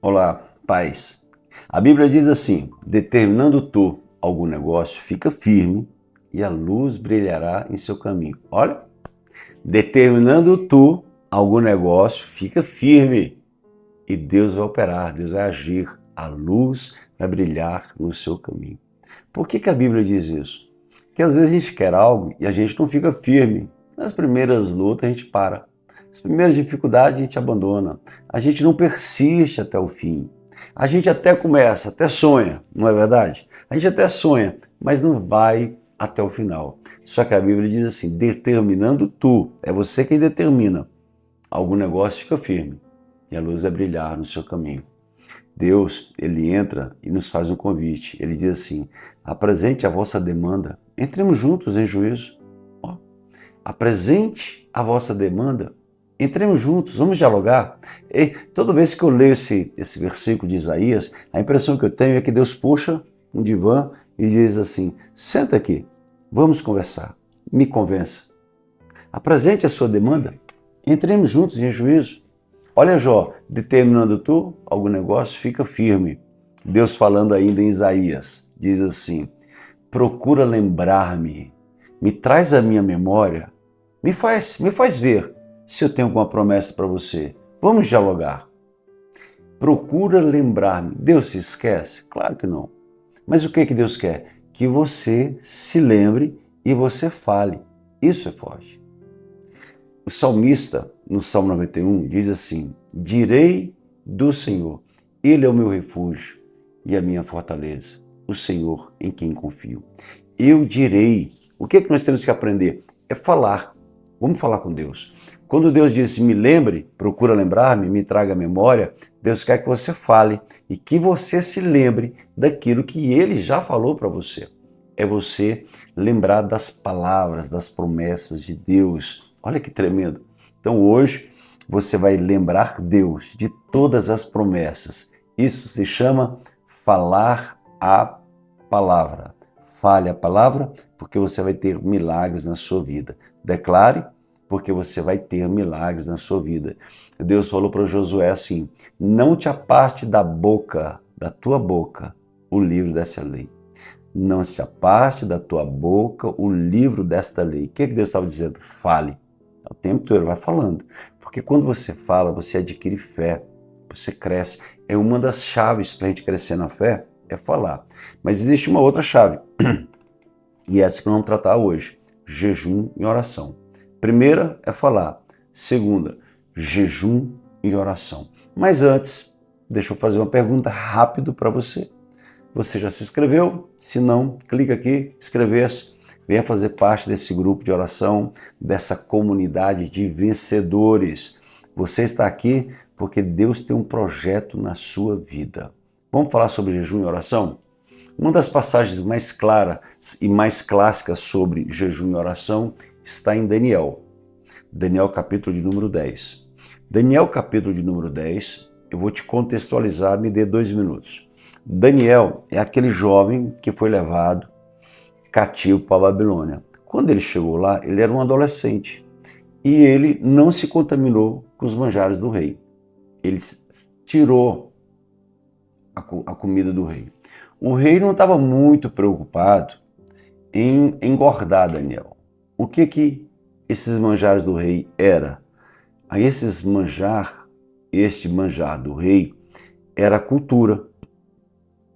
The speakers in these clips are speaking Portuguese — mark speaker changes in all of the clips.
Speaker 1: Olá, paz. A Bíblia diz assim: determinando tu algum negócio, fica firme e a luz brilhará em seu caminho. Olha, determinando tu algum negócio, fica firme e Deus vai operar, Deus vai agir, a luz vai brilhar no seu caminho. Por que a Bíblia diz isso? Porque às vezes a gente quer algo e a gente não fica firme. Nas primeiras lutas a gente para. As primeiras dificuldades a gente abandona. A gente não persiste até o fim. A gente até começa, até sonha, não é verdade? A gente até sonha, mas não vai até o final. Só que a Bíblia diz assim: determinando tu, é você quem determina. Algum negócio fica firme e a luz vai brilhar no seu caminho. Deus, ele entra e nos faz um convite. Ele diz assim: apresente a vossa demanda, entremos juntos em juízo. Ó, apresente a vossa demanda, entremos juntos, vamos dialogar. E toda vez que eu leio esse versículo de Isaías, a impressão que eu tenho é que Deus puxa um divã e diz assim: senta aqui, vamos conversar, me convença. Apresente a sua demanda, entremos juntos em juízo. Olha, Jó, determinando tu algum negócio, fica firme. Deus falando ainda em Isaías, diz assim: procura lembrar-me, me traz à minha memória, me faz ver se eu tenho alguma promessa para você. Vamos dialogar. Procura lembrar-me. Deus se esquece? Claro que não. Mas o que Deus quer? Que você se lembre e você fale. Isso é forte. O salmista, no Salmo 91, diz assim: direi do Senhor, Ele é o meu refúgio e a minha fortaleza, o Senhor em quem confio. Eu direi. O que nós temos que aprender? É falar. Vamos falar com Deus. Quando Deus diz, me lembre, procura lembrar-me, me traga a memória, Deus quer que você fale e que você se lembre daquilo que Ele já falou para você. É você lembrar das palavras, das promessas de Deus. Olha que tremendo. Então hoje você vai lembrar Deus de todas as promessas. Isso se chama falar a palavra. Fale a palavra porque você vai ter milagres na sua vida. Declare porque você vai ter milagres na sua vida. Deus falou para Josué assim: não te aparte da tua boca, o livro dessa lei. Não se aparte da tua boca o livro desta lei. O que Deus estava dizendo? Fale. O tempo todo, vai falando. Porque quando você fala, você adquire fé, você cresce. É uma das chaves para a gente crescer na fé, é falar. Mas existe uma outra chave, e essa que nós vamos tratar hoje: jejum e oração. Primeira é falar. Segunda, jejum e oração. Mas antes, deixa eu fazer uma pergunta rápido para você. Você já se inscreveu? Se não, clica aqui, inscrever-se. Venha fazer parte desse grupo de oração, dessa comunidade de vencedores. Você está aqui porque Deus tem um projeto na sua vida. Vamos falar sobre jejum e oração? Uma das passagens mais claras e mais clássicas sobre jejum e oração está em Daniel. Daniel capítulo de número 10. Daniel capítulo de número 10, eu vou te contextualizar, me dê 2 minutos. Daniel é aquele jovem que foi levado cativo para a Babilônia. Quando ele chegou lá, ele era um adolescente e ele não se contaminou com os manjares do rei. Ele tirou a comida do rei. O rei não estava muito preocupado em engordar Daniel. O que esses manjares do rei era? Este manjar do rei era cultura.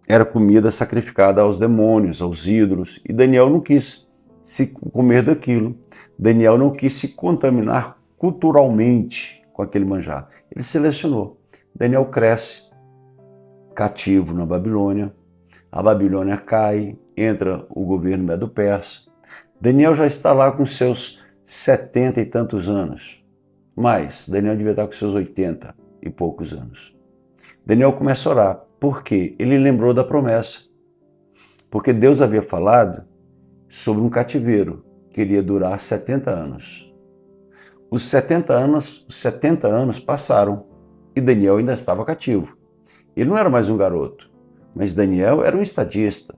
Speaker 1: Era comida sacrificada aos demônios, aos ídolos, e Daniel não quis se comer daquilo. Daniel não quis se contaminar culturalmente com aquele manjar. Ele selecionou. Daniel cresce cativo na Babilônia. A Babilônia cai, entra o governo Medo-Persa. Daniel já está lá com seus 70 e tantos anos. Mas Daniel devia estar com seus 80 e poucos anos. Daniel começa a orar. Por quê? Ele lembrou da promessa. Porque Deus havia falado sobre um cativeiro que iria durar 70 anos. Os 70 anos passaram e Daniel ainda estava cativo. Ele não era mais um garoto, mas Daniel era um estadista.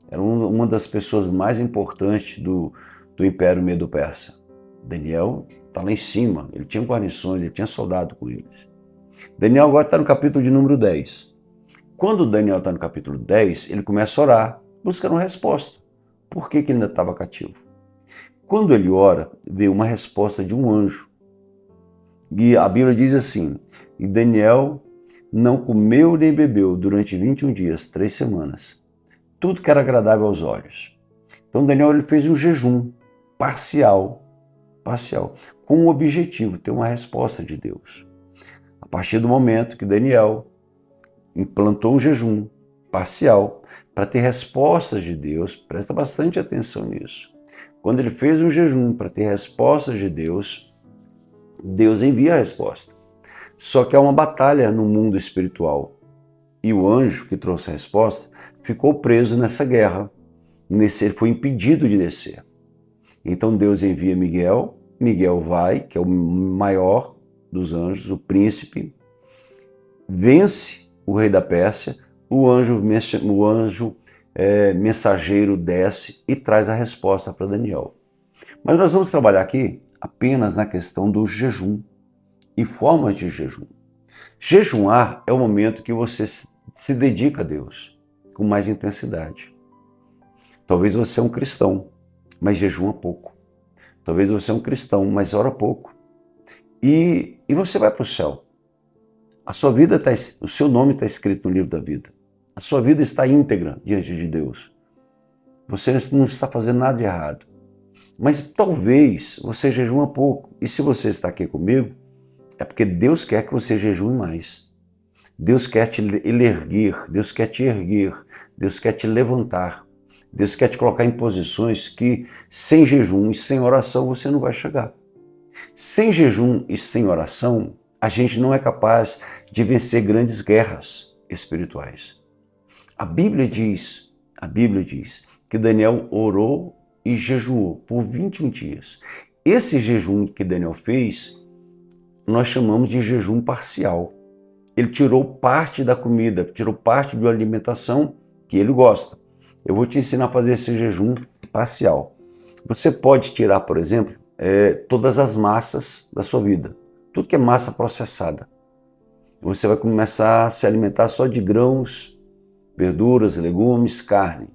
Speaker 1: Era uma das pessoas mais importantes do Império Medo-Persa. Daniel está lá em cima, ele tinha guarnições, ele tinha soldado com eles. Daniel agora está no capítulo de número 10. Quando Daniel está no capítulo 10, ele começa a orar, buscando uma resposta. Por que ele ainda estava cativo? Quando ele ora, veio uma resposta de um anjo. E a Bíblia diz assim, e Daniel não comeu nem bebeu durante 21 dias, 3 semanas. Tudo que era agradável aos olhos. Então Daniel ele fez um jejum parcial, com o objetivo, ter uma resposta de Deus. A partir do momento que Daniel implantou um jejum parcial para ter respostas de Deus, presta bastante atenção nisso. Quando ele fez um jejum para ter respostas de Deus, Deus envia a resposta. Só que há uma batalha no mundo espiritual. E o anjo que trouxe a resposta ficou preso nessa guerra. Ele foi impedido de descer. Então Deus envia Miguel. Miguel vai, que é o maior dos anjos, o príncipe, vence o rei da Pérsia. O anjo mensageiro desce e traz a resposta para Daniel. Mas nós vamos trabalhar aqui apenas na questão do jejum e formas de jejum. Jejuar é o momento que você se dedica a Deus com mais intensidade. Talvez você é um cristão, mas jejuma pouco. Talvez você é um cristão, mas ora pouco. E você vai para o céu. A sua vida o seu nome está escrito no livro da vida. A sua vida está íntegra diante de Deus. Você não está fazendo nada de errado. Mas talvez você jejuma pouco. E se você está aqui comigo, é porque Deus quer que você jejue mais. Deus quer te erguer, Deus quer te erguer, Deus quer te levantar. Deus quer te colocar em posições que sem jejum e sem oração você não vai chegar. Sem jejum e sem oração, a gente não é capaz de vencer grandes guerras espirituais. A Bíblia diz que Daniel orou e jejuou por 21 dias. Esse jejum que Daniel fez, nós chamamos de jejum parcial. Ele tirou parte da comida, tirou parte da alimentação que ele gosta. Eu vou te ensinar a fazer esse jejum parcial. Você pode tirar, por exemplo, todas as massas da sua vida. Tudo que é massa processada. Você vai começar a se alimentar só de grãos, verduras, legumes, carne.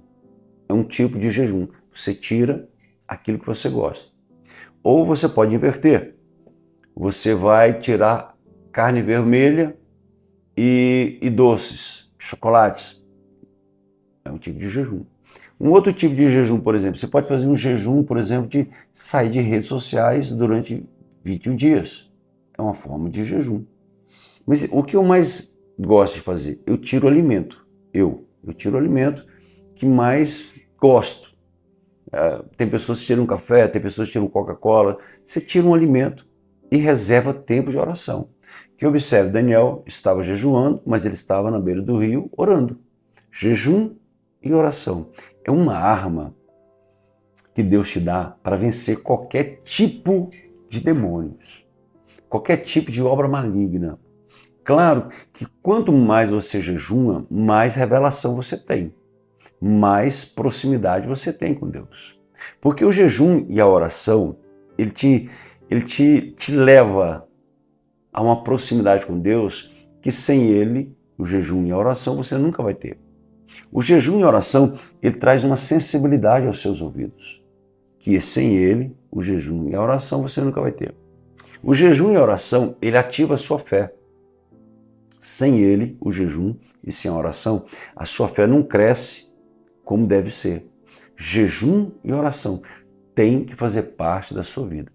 Speaker 1: É um tipo de jejum. Você tira aquilo que você gosta. Ou você pode inverter. Você vai tirar carne vermelha e doces, chocolates. É um tipo de jejum. Um outro tipo de jejum, por exemplo, você pode fazer um jejum, por exemplo, de sair de redes sociais durante 21 dias. É uma forma de jejum. Mas o que eu mais gosto de fazer? Eu tiro o alimento. Eu tiro o alimento que mais gosto. Tem pessoas que tiram café, tem pessoas que tiram Coca-Cola. Você tira um alimento e reserva tempo de oração. Que observe, Daniel estava jejuando, mas ele estava na beira do rio orando. Jejum e oração é uma arma que Deus te dá para vencer qualquer tipo de demônios, qualquer tipo de obra maligna. Claro que quanto mais você jejuma, mais revelação você tem, mais proximidade você tem com Deus. Porque o jejum e a oração, ele te leva a uma proximidade com Deus que sem ele, o jejum e a oração, você nunca vai ter. O jejum e a oração, ele traz uma sensibilidade aos seus ouvidos, que sem ele, o jejum e a oração, você nunca vai ter. O jejum e a oração, ele ativa a sua fé. Sem ele, o jejum e sem a oração, a sua fé não cresce como deve ser. Jejum e oração tem que fazer parte da sua vida.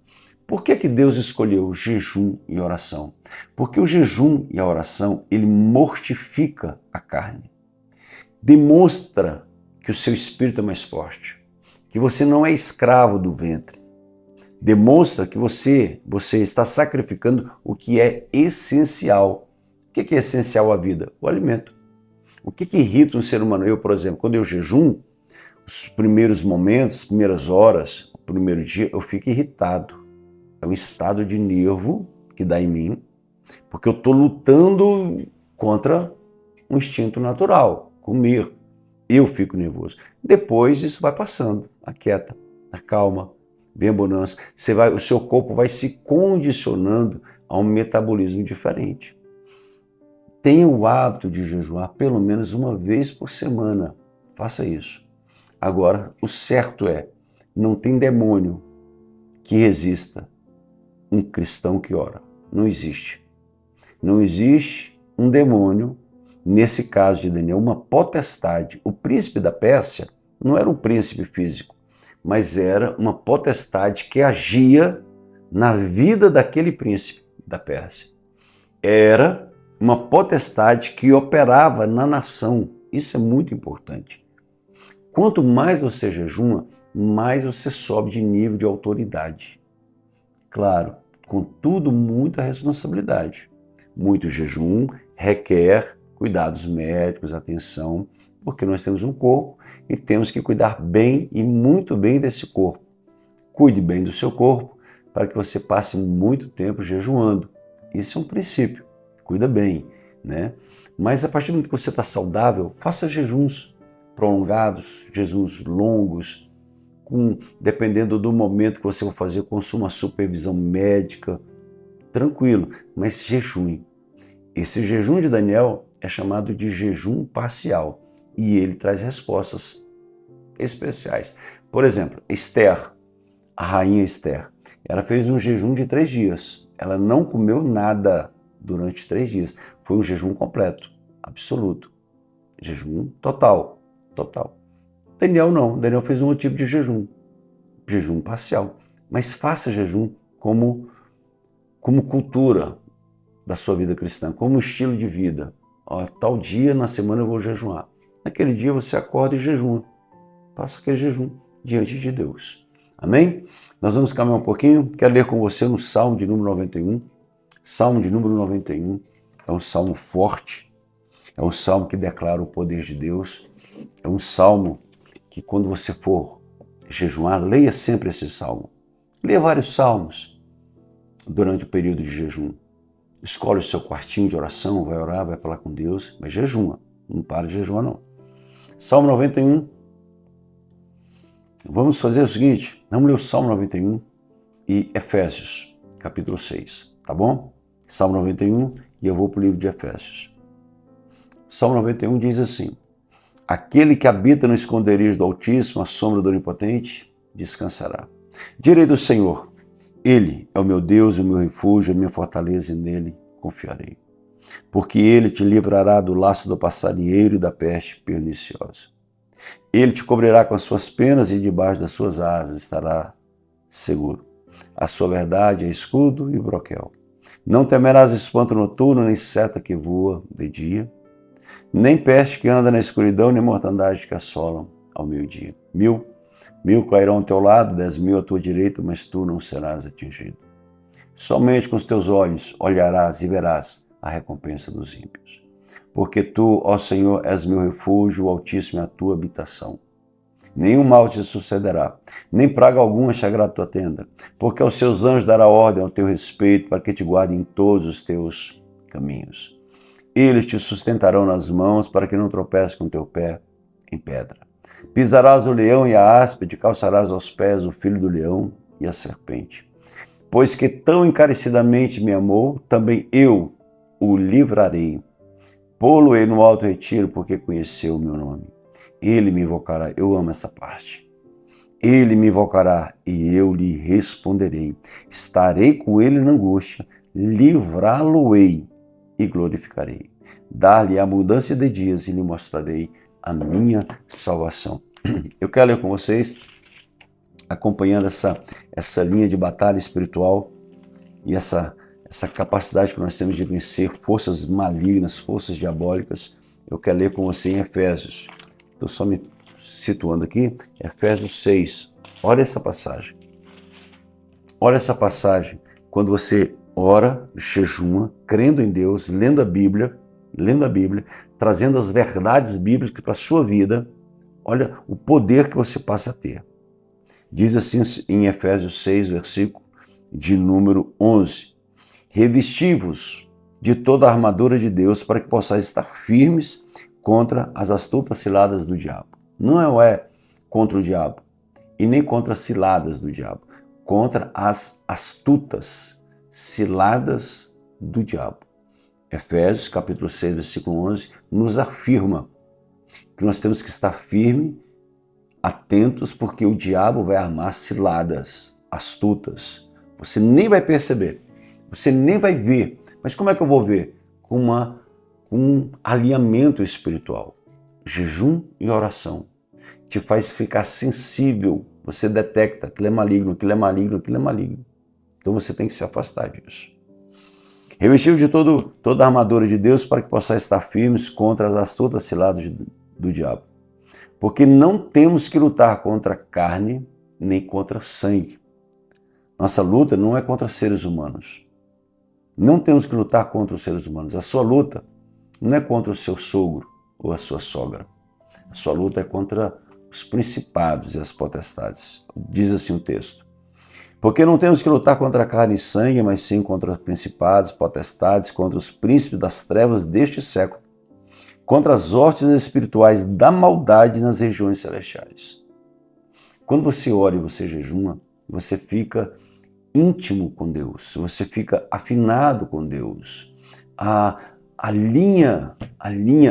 Speaker 1: Por que Deus escolheu jejum e oração? Porque o jejum e a oração, ele mortifica a carne. Demonstra que o seu espírito é mais forte, que você não é escravo do ventre. Demonstra que você está sacrificando o que é essencial. O que é essencial à vida? O alimento. O que irrita um ser humano? Eu, por exemplo, quando eu jejum, os primeiros momentos, as primeiras horas, o primeiro dia, eu fico irritado. É um estado de nervo que dá em mim, porque eu estou lutando contra um instinto natural, comer. Eu fico nervoso. Depois isso vai passando, aquieta, acalma, vem a bonança. O seu corpo vai se condicionando a um metabolismo diferente. Tenha o hábito de jejuar pelo menos uma vez por semana. Faça isso. Agora, o certo é, não tem demônio que resista um cristão que ora. Não existe. Não existe um demônio, nesse caso de Daniel, uma potestade. O príncipe da Pérsia não era um príncipe físico, mas era uma potestade que agia na vida daquele príncipe da Pérsia. Era uma potestade que operava na nação. Isso é muito importante. Quanto mais você jejuma, mais você sobe de nível de autoridade. Claro, contudo, muita responsabilidade. Muito jejum requer cuidados médicos, atenção, porque nós temos um corpo e temos que cuidar bem e muito bem desse corpo. Cuide bem do seu corpo para que você passe muito tempo jejuando. Isso é um princípio. Cuida bem, né? Mas a partir do momento que você está saudável, faça jejuns prolongados, jejuns longos, dependendo do momento que você vai fazer, consuma supervisão médica, tranquilo, mas jejum. Esse jejum de Daniel é chamado de jejum parcial e ele traz respostas especiais. Por exemplo, Esther, a rainha Esther, ela fez um jejum de 3 dias. Ela não comeu nada durante 3 dias. Foi um jejum completo, absoluto. Jejum total. Daniel não. Daniel fez um outro tipo de jejum parcial. Mas faça jejum como cultura da sua vida cristã, como estilo de vida. Tal dia na semana eu vou jejuar. Naquele dia você acorda e jejuma. Faça aquele jejum diante de Deus. Amém? Nós vamos caminhar um pouquinho. Quero ler com você no Salmo de número 91. Salmo de número 91 é um salmo forte. É um salmo que declara o poder de Deus. É um salmo que quando você for jejuar, leia sempre esse salmo. Leia vários salmos durante o período de jejum. Escolhe o seu quartinho de oração, vai orar, vai falar com Deus, mas jejuma. Não para de jejuar, não. Salmo 91. Vamos fazer o seguinte, vamos ler o Salmo 91 e Efésios, capítulo 6, tá bom? Salmo 91 e eu vou para o livro de Efésios. Salmo 91 diz assim: aquele que habita no esconderijo do Altíssimo, a sombra do Onipotente, descansará. Direi do Senhor, Ele é o meu Deus, o meu refúgio, a minha fortaleza, e nele confiarei. Porque Ele te livrará do laço do passarinheiro e da peste perniciosa. Ele te cobrirá com as suas penas e debaixo das suas asas estará seguro. A sua verdade é escudo e broquel. Não temerás espanto noturno, nem seta que voa de dia, nem peste que anda na escuridão, nem mortandade que assolam ao meio-dia. 1000 cairão ao teu lado, 10.000 à tua direita, mas tu não serás atingido. Somente com os teus olhos olharás e verás a recompensa dos ímpios. Porque tu, ó Senhor, és meu refúgio, o Altíssimo é a tua habitação. Nenhum mal te sucederá, nem praga alguma chegará à tua tenda, porque aos seus anjos dará ordem ao teu respeito, para que te guardem em todos os teus caminhos. Eles te sustentarão nas mãos, para que não tropeces com teu pé em pedra. Pisarás o leão e a áspide, calçarás aos pés o filho do leão e a serpente. Pois que tão encarecidamente me amou, também eu o livrarei. Pô-lo-ei no alto retiro, porque conheceu o meu nome. Ele me invocará, eu amo essa parte. Ele me invocará e eu lhe responderei. Estarei com ele na angústia, livrá-lo-ei e glorificarei. Dar-lhe abundância de dias e lhe mostrarei a minha salvação. Eu quero ler com vocês, acompanhando essa linha de batalha espiritual e essa capacidade que nós temos de vencer forças malignas, forças diabólicas. Eu quero ler com você em Efésios. Estou só me situando aqui, Efésios 6. Olha essa passagem. Olha essa passagem. Quando você ora, jejuma, crendo em Deus, lendo a Bíblia, trazendo as verdades bíblicas para a sua vida, olha o poder que você passa a ter. Diz assim em Efésios 6, versículo de número 11. Revesti-vos de toda a armadura de Deus para que possais estar firmes contra as astutas ciladas do diabo. Não é contra o diabo e nem contra as ciladas do diabo, contra as astutas ciladas do diabo. Efésios, capítulo 6, versículo 11, nos afirma que nós temos que estar firmes, atentos, porque o diabo vai armar ciladas, astutas. Você nem vai perceber, você nem vai ver. Mas como é que eu vou ver? Com um alinhamento espiritual. Jejum e oração te faz ficar sensível. Você detecta aquilo é maligno, aquilo é maligno, aquilo é maligno. Então você tem que se afastar disso. Revestido de toda a armadura de Deus para que possa estar firmes contra as astutas ciladas do diabo. Porque não temos que lutar contra carne nem contra sangue. Nossa luta não é contra seres humanos. Não temos que lutar contra os seres humanos. A sua luta não é contra o seu sogro ou a sua sogra. A sua luta é contra os principados e as potestades. Diz assim o texto. Porque não temos que lutar contra carne e sangue, mas sim contra os principados, potestades, contra os príncipes das trevas deste século, contra as hostes espirituais da maldade nas regiões celestiais. Quando você ora e você jejuma, você fica íntimo com Deus, você fica afinado com Deus. A linha,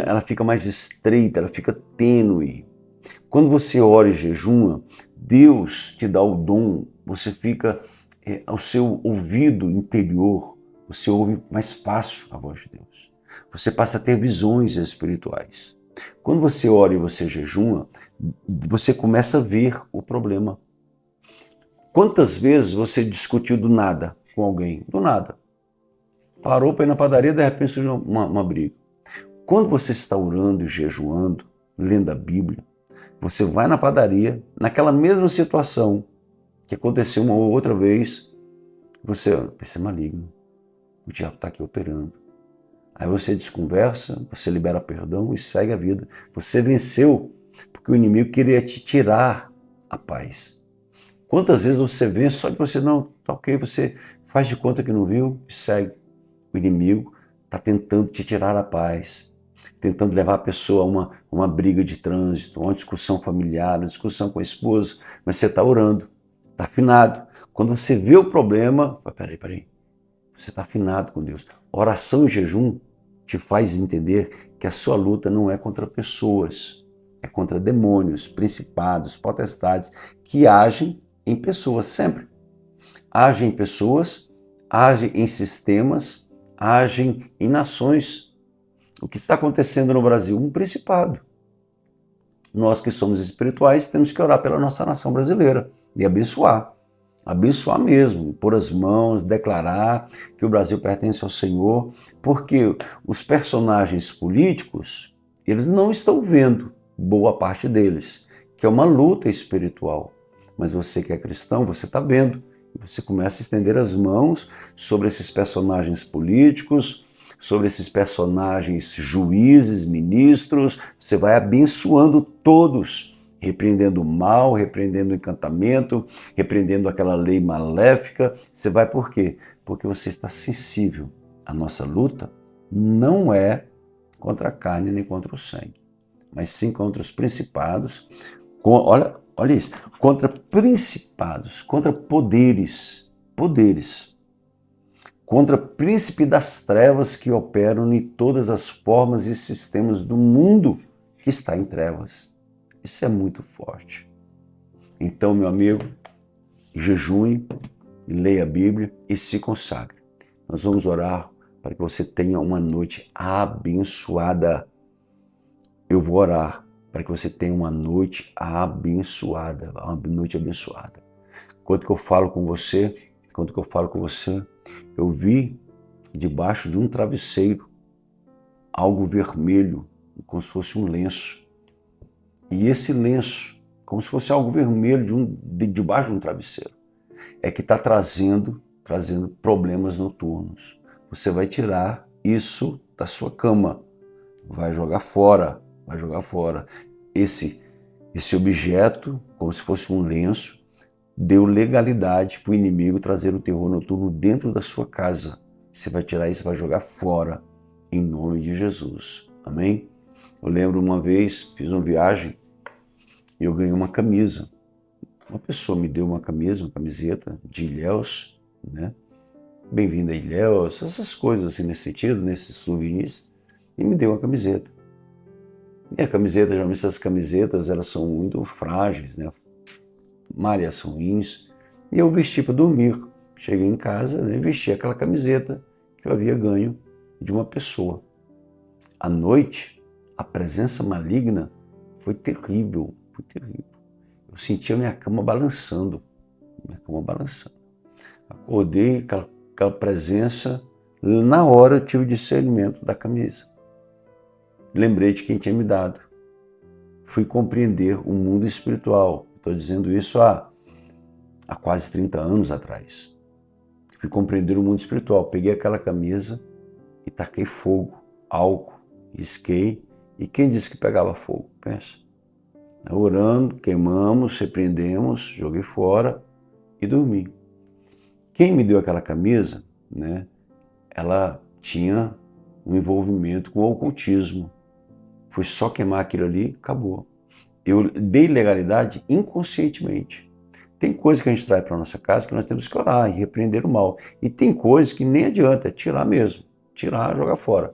Speaker 1: ela fica mais estreita, ela fica tênue. Quando você ora e jejuma, Deus te dá o dom, você fica ao seu ouvido interior, você ouve mais fácil a voz de Deus. Você passa a ter visões espirituais. Quando você ora e você jejuma, você começa a ver o problema. Quantas vezes você discutiu do nada com alguém? Do nada. Parou para ir na padaria, de repente surgiu uma briga. Quando você está orando e jejuando, lendo a Bíblia, você vai na padaria, naquela mesma situação que aconteceu uma ou outra vez, você é maligno, o diabo está aqui operando. Aí você desconversa, você libera perdão e segue a vida. Você venceu, porque o inimigo queria te tirar a paz. Quantas vezes você vence só de você, não, tá ok, você faz de conta que não viu e segue. O inimigo está tentando te tirar a paz, tentando levar a pessoa a uma briga de trânsito, uma discussão familiar, uma discussão com a esposa, mas você está orando, está afinado. Quando você vê o problema, peraí, você está afinado com Deus. Oração e jejum te faz entender que a sua luta não é contra pessoas, é contra demônios, principados, potestades, que agem em pessoas sempre. Agem em pessoas, agem em sistemas, agem em nações. O que está acontecendo no Brasil? Um principado. Nós que somos espirituais temos que orar pela nossa nação brasileira e abençoar. Abençoar mesmo, pôr as mãos, declarar que o Brasil pertence ao Senhor, porque os personagens políticos, eles não estão vendo, boa parte deles, que é uma luta espiritual. Mas você que é cristão, você está vendo. Você começa a estender as mãos sobre esses personagens políticos, sobre esses personagens juízes, ministros, você vai abençoando todos, repreendendo o mal, repreendendo o encantamento, repreendendo aquela lei maléfica. Você vai por quê? Porque você está sensível. A nossa luta não é contra a carne nem contra o sangue, mas sim contra os principados, olha isso, contra principados, contra poderes, contra príncipe das trevas que operam em todas as formas e sistemas do mundo que está em trevas. Isso é muito forte. Então, meu amigo, jejue, leia a Bíblia e se consagre. Nós vamos orar para que você tenha uma noite abençoada. Eu vou orar para que você tenha uma noite abençoada, Enquanto que eu falo com você, eu vi debaixo de um travesseiro algo vermelho, como se fosse um lenço. E esse lenço, como se fosse algo vermelho debaixo de um travesseiro, é que está trazendo problemas noturnos. Você vai tirar isso da sua cama, vai jogar fora. Esse objeto, como se fosse um lenço, deu legalidade para o inimigo trazer o terror noturno dentro da sua casa. Você vai tirar isso e vai jogar fora, em nome de Jesus. Amém? Eu lembro uma vez, fiz uma viagem e eu ganhei uma camisa. Uma pessoa me deu uma camiseta de Ilhéus, né? bem-vindo a Ilhéus, essas coisas assim nesse sentido, nesses souvenirs, e me deu uma camiseta. E a camiseta, geralmente essas camisetas, elas são muito frágeis, né? Malhas ruins, e eu vesti para dormir. Cheguei em casa, né, e vesti aquela camiseta que eu havia ganho de uma pessoa. À noite, a presença maligna foi terrível, foi terrível. Eu sentia minha cama balançando, Acordei, aquela presença, na hora eu tive o discernimento da camisa. Lembrei de quem tinha me dado. Fui compreender o mundo espiritual. Estou dizendo isso há quase 30 anos atrás. Fui compreender o mundo espiritual. Peguei aquela camisa e taquei fogo, álcool, risquei. E quem disse que pegava fogo? Pensa. Orando, queimamos, repreendemos, joguei fora e dormi. Quem me deu aquela camisa, né, ela tinha um envolvimento com o ocultismo. Foi só queimar aquilo ali, acabou. Eu dei legalidade inconscientemente. Tem coisas que a gente traz para a nossa casa que nós temos que orar e repreender o mal. E tem coisas que nem adianta, é tirar mesmo. Tirar, jogar fora.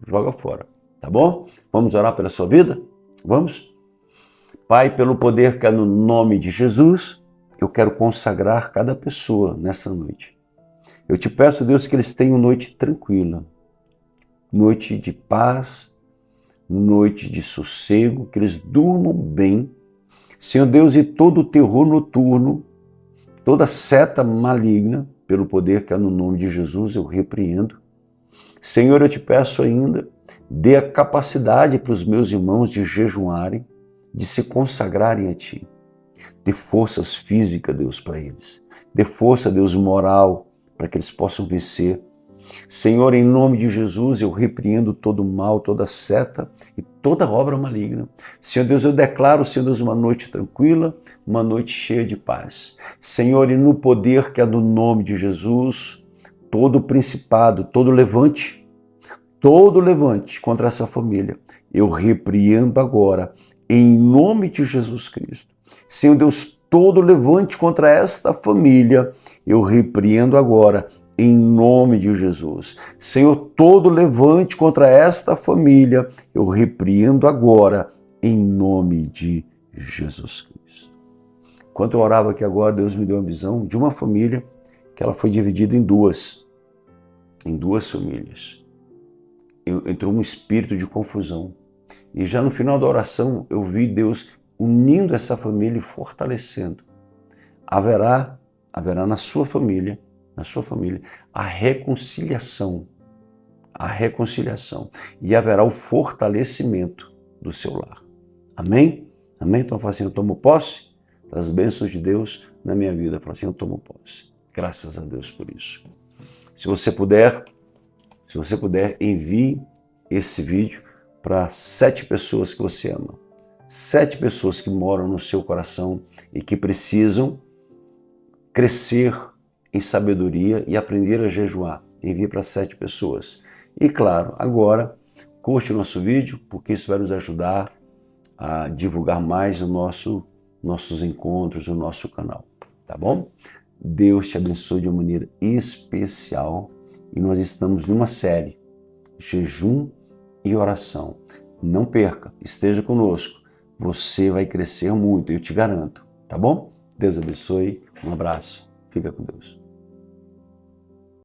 Speaker 1: Joga fora. Tá bom? Vamos orar pela sua vida? Vamos? Pai, pelo poder que é no nome de Jesus, eu quero consagrar cada pessoa nessa noite. Eu te peço, Deus, que eles tenham noite tranquila, noite de paz, noite de sossego, que eles durmam bem. Senhor Deus, e todo o terror noturno, toda seta maligna, pelo poder que há no nome de Jesus, eu repreendo. Senhor, eu te peço ainda, dê a capacidade para os meus irmãos de jejuarem, de se consagrarem a Ti. Dê forças físicas, Deus, para eles. Dê força, Deus, moral, para que eles possam vencer. Senhor, em nome de Jesus, eu repreendo todo mal, toda seta e toda obra maligna. Senhor Deus, eu declaro, Senhor Deus, uma noite tranquila, uma noite cheia de paz. Senhor, e no poder que é do nome de Jesus, todo principado, todo levante contra essa família, eu repreendo agora, em nome de Jesus Cristo. Senhor Deus, todo levante contra esta família, eu repreendo agora, em nome de Jesus. Senhor, todo levante contra esta família, eu repreendo agora, em nome de Jesus Cristo. Enquanto eu orava aqui agora, Deus me deu uma visão de uma família que ela foi dividida em duas famílias. Entrou um espírito de confusão. E já no final da oração, eu vi Deus unindo essa família e fortalecendo. Haverá na sua família, a reconciliação. E haverá o fortalecimento do seu lar. Amém? Amém? Então, eu falo assim, eu tomo posse das bênçãos de Deus na minha vida. Eu falo assim, eu tomo posse. Graças a Deus por isso. Se você puder, envie esse vídeo para 7 pessoas que você ama. 7 pessoas que moram no seu coração e que precisam crescer em sabedoria e aprender a jejuar. Envie para 7 pessoas. E claro, agora, curte o nosso vídeo, porque isso vai nos ajudar a divulgar mais nossos encontros, o nosso canal. Tá bom? Deus te abençoe de uma maneira especial. E nós estamos numa série, jejum e oração. Não perca, esteja conosco. Você vai crescer muito, eu te garanto. Tá bom? Deus abençoe. Um abraço. Fica com Deus.